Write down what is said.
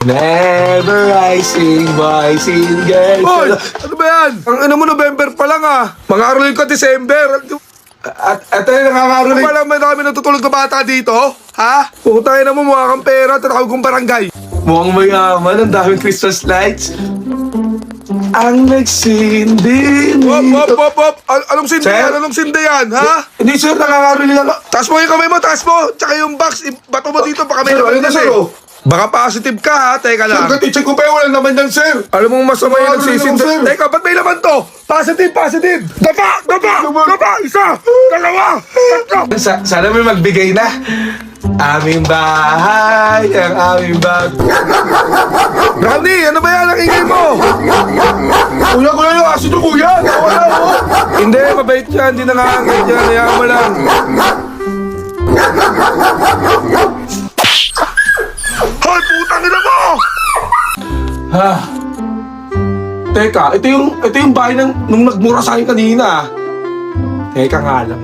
Never rising boys in girls. Hoy! Ano ba yan? Ang ina mo, November pa lang ah. Mag-aaral ka December. At tayo nakakaroon. Ano ba lang may kami natutulog na bata dito? Ha? Putay na mo, mukha kang pera, tatawag kong barangay. Mukhang mayaman, ang daming Christmas lights. Ang nagsindi Hop! Anong sindi Sir? yan? Anong sindi yan, ha? Hindi sir, nakakaroon lang. Taas mo yung kamay mo, taas mo! Tsaka yung box, bato mo dito, baka may Sir, laman ano na, yan sir, eh. oh? Baka positive ka ha, teka lang. check ko pa yung walang naman yan, sir. Alam mo masama yung Nakakaroon nagsisindi. lang, sir. Teka, ba't may laman to? Positive! Dapa! Isa! Dalawa! Tatlo! Sana may magbigay na. Aming bahay, ang aming bag. Rani, ano ba yan ang ingay mo? Kuya yung aso to, kuya. Nawala mo. Hindi, mabait yan, hindi nakakangit yan, hayaan mo lang. Hoy, putang ina mo! Ha? Teka, ito yung bahay nung nagmura sa akin kanina. Teka nga lang,